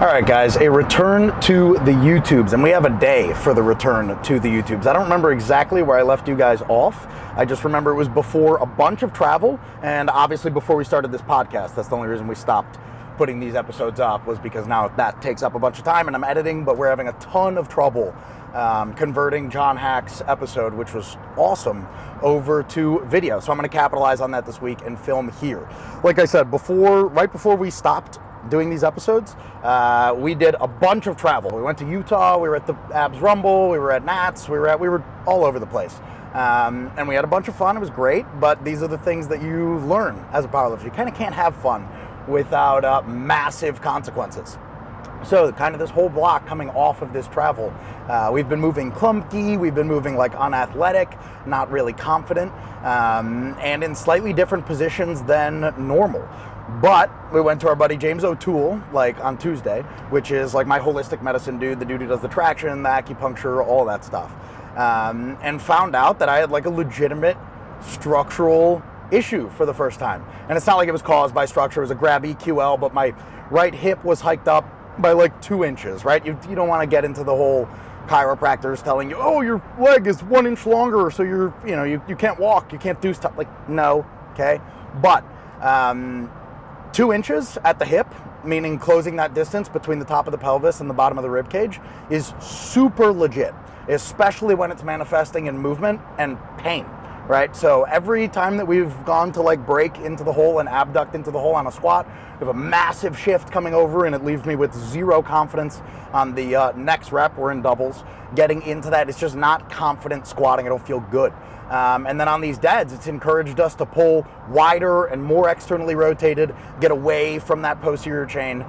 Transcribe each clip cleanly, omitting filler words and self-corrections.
All right, guys, a return to the YouTubes, and we have a day for the return to the YouTubes. I don't remember exactly where I left you guys off. I just remember it was before a bunch of travel, and obviously before we started this podcast. That's the only reason we stopped putting these episodes up, was because now that takes up a bunch of time and I'm editing, but we're having a ton of trouble converting John Hack's episode, which was awesome, over to video. So I'm going to capitalize on that this week and film here. Like I said, right before we stopped doing these episodes, we did a bunch of travel. We went to Utah, we were at the Abs Rumble, we were at Nats, we were all over the place. And we had a bunch of fun. It was great, but these are the things that you learn as a powerlifter. You kind of can't have fun without massive consequences. So kind of this whole block coming off of this travel, we've been moving clunky, we've been moving like unathletic, not really confident, and in slightly different positions than normal. But we went to our buddy James O'Toole, like on Tuesday, which is like my holistic medicine dude, the dude who does the traction, the acupuncture, all that stuff, and found out that I had like a legitimate structural issue for the first time. And it's not like it was caused by structure, it was a grab EQL, but my right hip was hiked up by like 2 inches, right? You don't want to get into the whole chiropractors telling you, oh, your leg is 1 inch longer, so you can't walk, you can't do stuff. Like, no, okay? But 2 inches at the hip, meaning closing that distance between the top of the pelvis and the bottom of the rib cage, is super legit, especially when it's manifesting in movement and pain, right? So every time that we've gone to like break into the hole and abduct into the hole on a squat, we have a massive shift coming over, and it leaves me with zero confidence on the next rep. We're in doubles. Getting into that, it's just not confident squatting. I don't feel good. And then on these deads, it's encouraged us to pull wider and more externally rotated, get away from that posterior chain,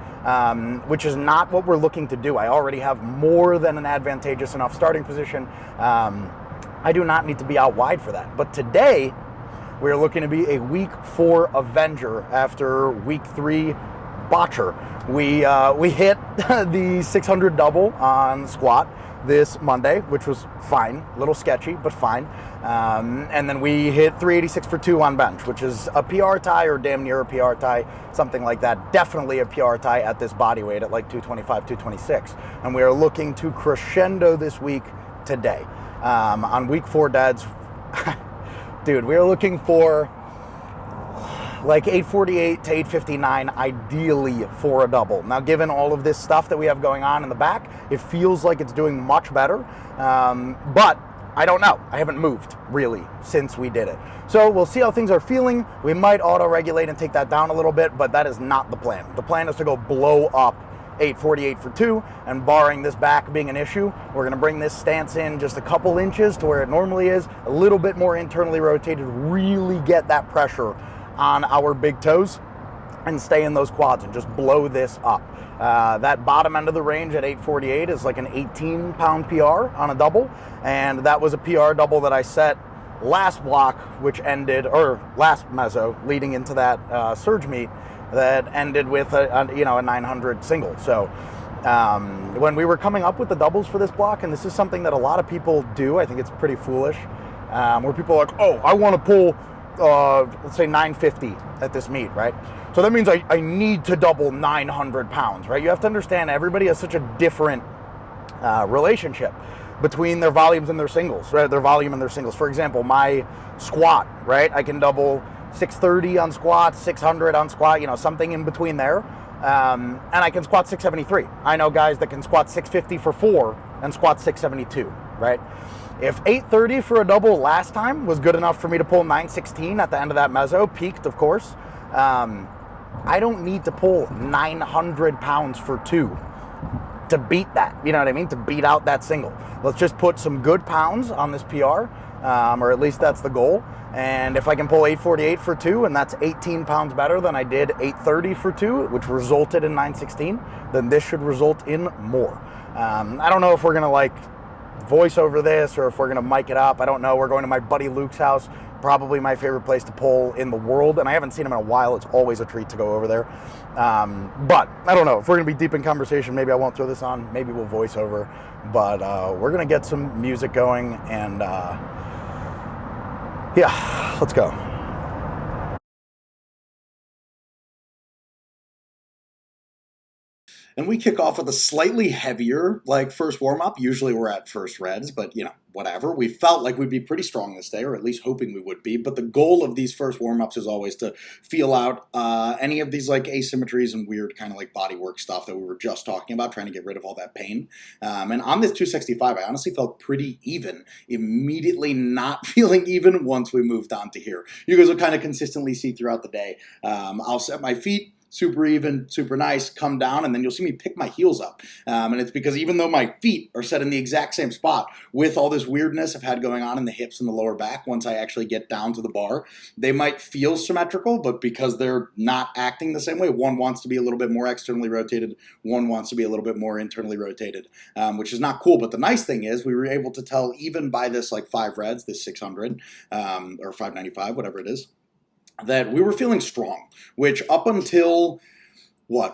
which is not what we're looking to do. I already have more than an advantageous enough starting position. I do not need to be out wide for that. But today, we're looking to be a week 4 Avenger after week 3 Botcher. We hit the 600 double on squat this Monday, which was fine, a little sketchy, but fine. And then we hit 386 for 2 on bench, which is a PR tie or damn near a PR tie, something like that. Definitely a PR tie at this body weight at like 225, 226. And we are looking to crescendo this week today. On week 4 dads, dude, we are looking for like 848 to 859, ideally for a double. Now, given all of this stuff that we have going on in the back, it feels like it's doing much better, but I don't know. I haven't moved, really, since we did it. So we'll see how things are feeling. We might auto-regulate and take that down a little bit, but that is not the plan. The plan is to go blow up 848 for 2, and barring this back being an issue, we're going to bring this stance in just a couple inches to where it normally is, a little bit more internally rotated, really get that pressure on our big toes and stay in those quads and just blow this up. That bottom end of the range at 848 is like an 18-pound PR on a double, and that was a PR double that I set last block, which ended, or last meso, leading into that surge meet that ended with a 900 single. So when we were coming up with the doubles for this block, and this is something that a lot of people do, I think it's pretty foolish, where people are like, oh, I want to pull let's say 950 at this meet, right? So that means I need to double 900 pounds, right? You have to understand everybody has such a different relationship between their volumes and their singles, right? Their volume and their singles. For example, my squat, right? I can double 630 on squat, 600 on squat, something in between there. And I can squat 673. I know guys that can squat 650 for 4 and squat 672, right? If 830 for a double last time was good enough for me to pull 916 at the end of that meso, peaked, of course, I don't need to pull 900 pounds for 2 to beat that. You know what I mean? To beat out that single. Let's just put some good pounds on this PR, or at least that's the goal. And if I can pull 848 for 2, and that's 18 pounds better than I did 830 for 2, which resulted in 916, then this should result in more. I don't know if we're going to like voice over this or if we're going to mic it up. I don't know. We're going to my buddy Luke's house, probably my favorite place to pull in the world, and I haven't seen him in a while. It's always a treat to go over there. But I don't know. If we're going to be deep in conversation, maybe I won't throw this on. Maybe we'll voice over. But we're going to get some music going, and yeah, let's go. And we kick off with a slightly heavier, like, first warm-up. Usually we're at first reds, but, you know, whatever. We felt like we'd be pretty strong this day, or at least hoping we would be. But the goal of these first warm-ups is always to feel out any of these, like, asymmetries and weird kind of, like, bodywork stuff that we were just talking about, trying to get rid of all that pain. And on this 265, I honestly felt pretty even. Immediately not feeling even once we moved on to here. You guys will kind of consistently see throughout the day. I'll set my feet super even, super nice, come down, and then you'll see me pick my heels up. And it's because even though my feet are set in the exact same spot, with all this weirdness I've had going on in the hips and the lower back, once I actually get down to the bar, they might feel symmetrical, but because they're not acting the same way, one wants to be a little bit more externally rotated, one wants to be a little bit more internally rotated, which is not cool. But the nice thing is we were able to tell even by this like 5 reds, this 600, or 595, whatever it is, that we were feeling strong, which up until,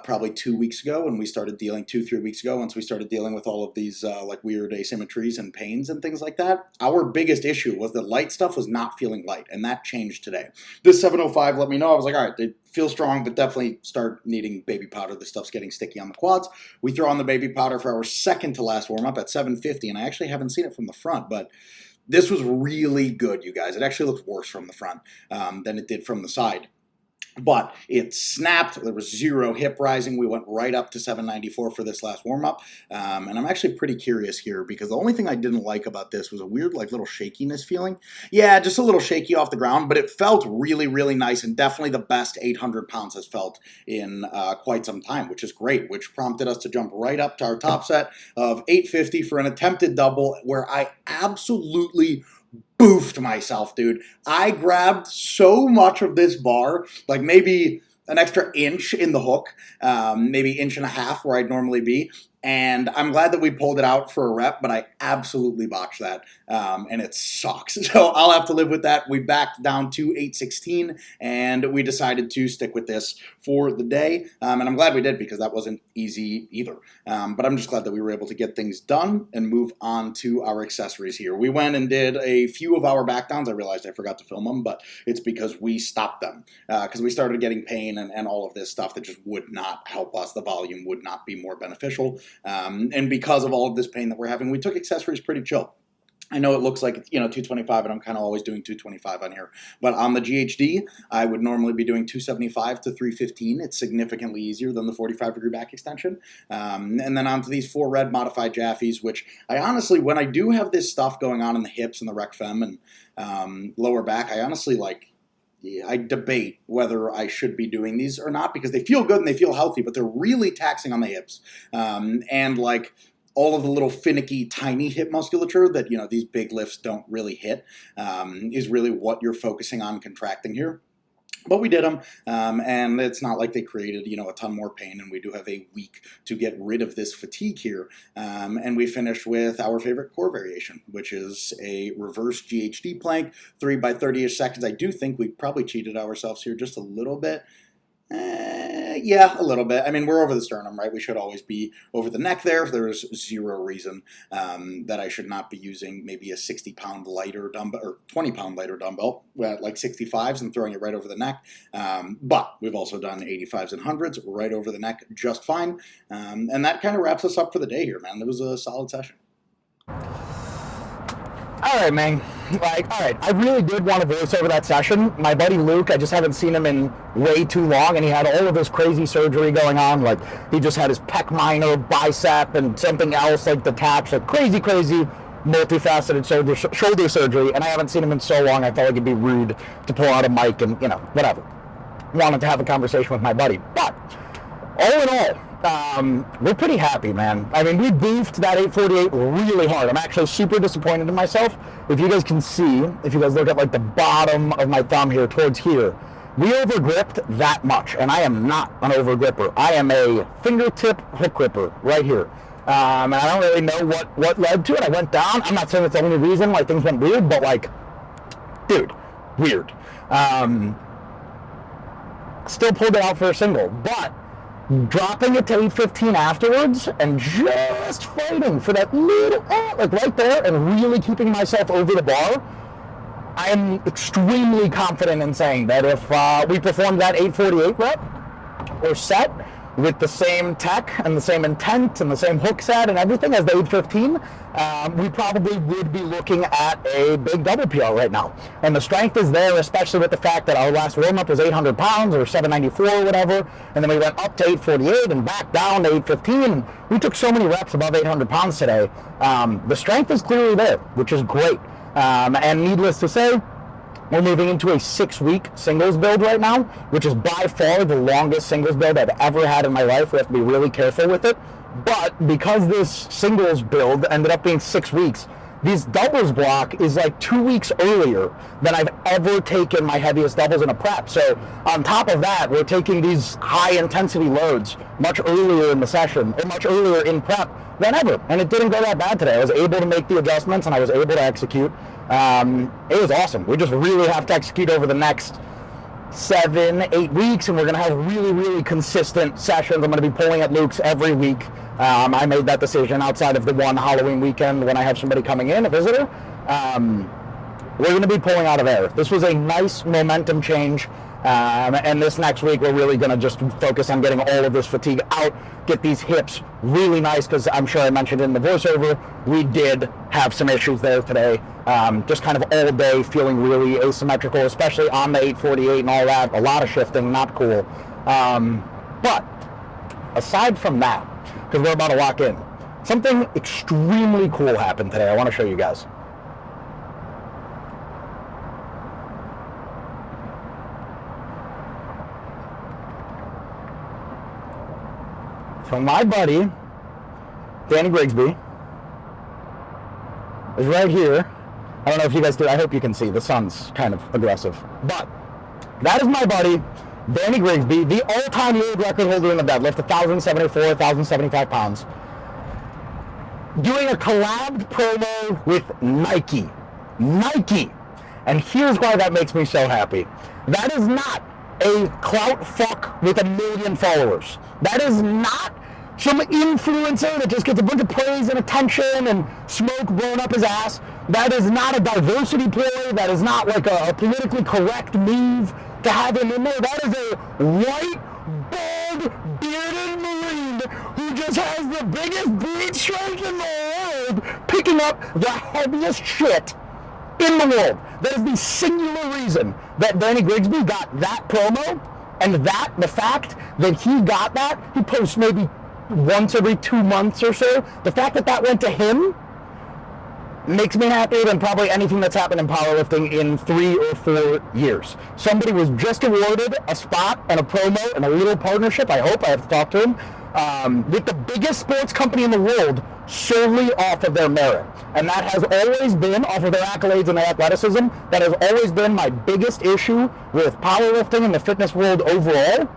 probably 2 weeks ago when we started dealing, 2-3 weeks ago, once we started dealing with all of these like weird asymmetries and pains and things like that, our biggest issue was that light stuff was not feeling light, and that changed today. This 705 let me know. I was like, all right, they feel strong, but definitely start needing baby powder. This stuff's getting sticky on the quads. We throw on the baby powder for our second to last warm-up at 750, and I actually haven't seen it from the front, but this was really good, you guys. It actually looks worse from the front than it did from the side. But it snapped. There was zero hip rising. We went right up to 794 for this last warm-up. And I'm actually pretty curious here because the only thing I didn't like about this was a weird like little shakiness feeling. Yeah, just a little shaky off the ground, but it felt really, really nice and definitely the best 800 pounds has felt in quite some time, which is great, which prompted us to jump right up to our top set of 850 for an attempted double where I absolutely boofed myself, dude. I grabbed so much of this bar, like maybe an extra inch in the hook, maybe inch and a half where I'd normally be. And I'm glad that we pulled it out for a rep, but I absolutely botched that, and it sucks. So I'll have to live with that. We backed down to 816, and we decided to stick with this for the day. And I'm glad we did because that wasn't easy either. But I'm just glad that we were able to get things done and move on to our accessories here. We went and did a few of our back downs. I realized I forgot to film them, but it's because we stopped them because we started getting pain and all of this stuff that just would not help us. The volume would not be more beneficial. And because of all of this pain that we're having, we took accessories pretty chill. I know it looks like, 225, and I'm kind of always doing 225 on here. But on the GHD, I would normally be doing 275 to 315. It's significantly easier than the 45-degree back extension. And then onto these 4 red modified Jaffies, which I honestly, when I do have this stuff going on in the hips and the rec fem and lower back, I honestly I debate whether I should be doing these or not because they feel good and they feel healthy, but they're really taxing on the hips. And like all of the little finicky, tiny hip musculature that, these big lifts don't really hit is really what you're focusing on contracting here. But we did them, and it's not like they created, a ton more pain, and we do have a week to get rid of this fatigue here. And we finished with our favorite core variation, which is a reverse GHD plank, 3 by 30-ish seconds. I do think we probably cheated ourselves here just a little bit. Yeah, a little bit. I mean, we're over the sternum, right? We should always be over the neck there. There's zero reason that I should not be using maybe a 60-pound lighter dumbbell or 20-pound lighter dumbbell, like 65s, and throwing it right over the neck. But we've also done 85s and 100s right over the neck just fine. And that kind of wraps us up for the day here, man. It was a solid session. All right, man. I really did want to voice over that session. My buddy Luke, I just haven't seen him in way too long, and he had all of this crazy surgery going on. Like, he just had his pec minor, bicep, and something else, detached. Crazy, multifaceted shoulder surgery, and I haven't seen him in so long, I felt like it'd be rude to pull out a mic and, whatever. Wanted to have a conversation with my buddy. But, all in all, we're pretty happy, man. I mean, we beefed that 848 really hard. I'm actually super disappointed in myself. If you guys can see, if you guys look at the bottom of my thumb here towards here, we overgripped that much, and I am not an overgripper. I am a fingertip hook gripper right here. And I don't really know what led to it. I went down. I'm not saying it's the only reason why things went weird, but dude, weird. Still pulled it out for a single, but dropping it to 815 afterwards and just fighting for that little, right there, and really keeping myself over the bar, I am extremely confident in saying that if we performed that 848 rep or set, with the same tech and the same intent and the same hook set and everything as the 815, we probably would be looking at a big double PR right now. And the strength is there, especially with the fact that our last warm-up was 800 pounds or 794 or whatever, and then we went up to 848 and back down to 815, and we took so many reps above 800 pounds today. The strength is clearly there, which is great. And needless to say, we're moving into a 6-week singles build right now, which is by far the longest singles build I've ever had in my life. We have to be really careful with it. But because this singles build ended up being 6 weeks, this doubles block is like 2 weeks earlier than I've ever taken my heaviest doubles in a prep. So on top of that, we're taking these high intensity loads much earlier in the session, or much earlier in prep than ever. And it didn't go that bad today. I was able to make the adjustments and I was able to execute. It was awesome. We just really have to execute over the next 7-8 weeks, and we're going to have really, really consistent sessions. I'm going to be pulling at Luke's every week. I made that decision outside of the one Halloween weekend when I have somebody coming in, a visitor. We're going to be pulling out of there. This was a nice momentum change. And this next week, we're really going to just focus on getting all of this fatigue out, get these hips really nice, because I'm sure I mentioned in the voiceover, we did have some issues there today. Just kind of all day feeling really asymmetrical, especially on the 848 and all that. A lot of shifting, not cool. But aside from that, because we're about to lock in, something extremely cool happened today. I want to show you guys. So my buddy, Danny Grigsby, is right here. I don't know if you guys do. I hope you can see. The sun's kind of aggressive. But that is my buddy, Danny Grigsby, the all-time world record holder in the deadlift, 1,074, 1,075 pounds, doing a collabed promo with Nike. Nike! And here's why that makes me so happy. That is not a clout fuck with 1 million followers. That is not some influencer that just gets a bunch of praise and attention and smoke blown up his ass. That is not a diversity play. That is not like a politically correct move to have him in there. That is a white, bald, bearded Marine who just has the biggest breed strength in the world, picking up the heaviest shit in the world. That is the singular reason that Danny Grigsby got that promo, and that, the fact that he got that, he posts maybe once every 2 months or so. The fact that that went to him makes me happier than probably anything that's happened in powerlifting in 3 or 4 years. Somebody was just awarded a spot and a promo and a little partnership, I hope, I have to talk to him, with the biggest sports company in the world solely off of their merit. And that has always been, off of their accolades and their athleticism, that has always been my biggest issue with powerlifting and the fitness world overall,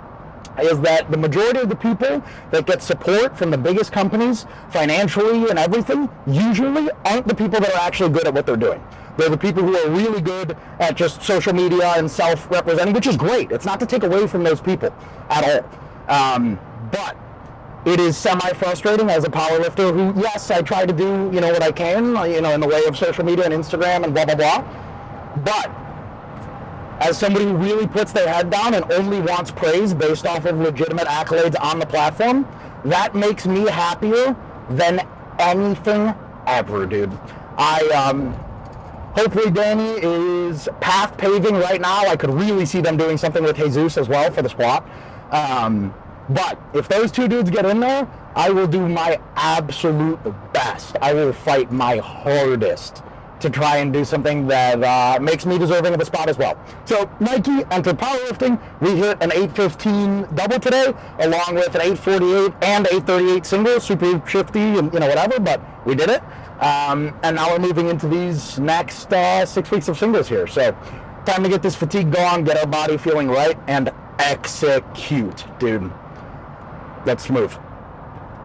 is that the majority of the people that get support from the biggest companies financially and everything usually aren't the people that are actually good at what they're doing. They're the people who are really good at just social media and self-representing, which is great. It's not to take away from those people at all. But it is semi-frustrating as a powerlifter who, yes, I try to do, what I can, in the way of social media and Instagram and blah, blah, blah. But as somebody who really puts their head down and only wants praise based off of legitimate accolades on the platform, that makes me happier than anything ever, dude. Hopefully Danny is path paving right now. I could really see them doing something with Jesus as well for the squat. But if those two dudes get in there, I will do my absolute best. I will fight my hardest to try and do something that makes me deserving of a spot as well. So Nike, enter powerlifting. We hit an 815 double today, along with an 848 and 838 single, super shifty and whatever, but we did it. And now we're moving into these next 6 weeks of singles here. So time to get this fatigue gone, get our body feeling right, and execute, dude. Let's move.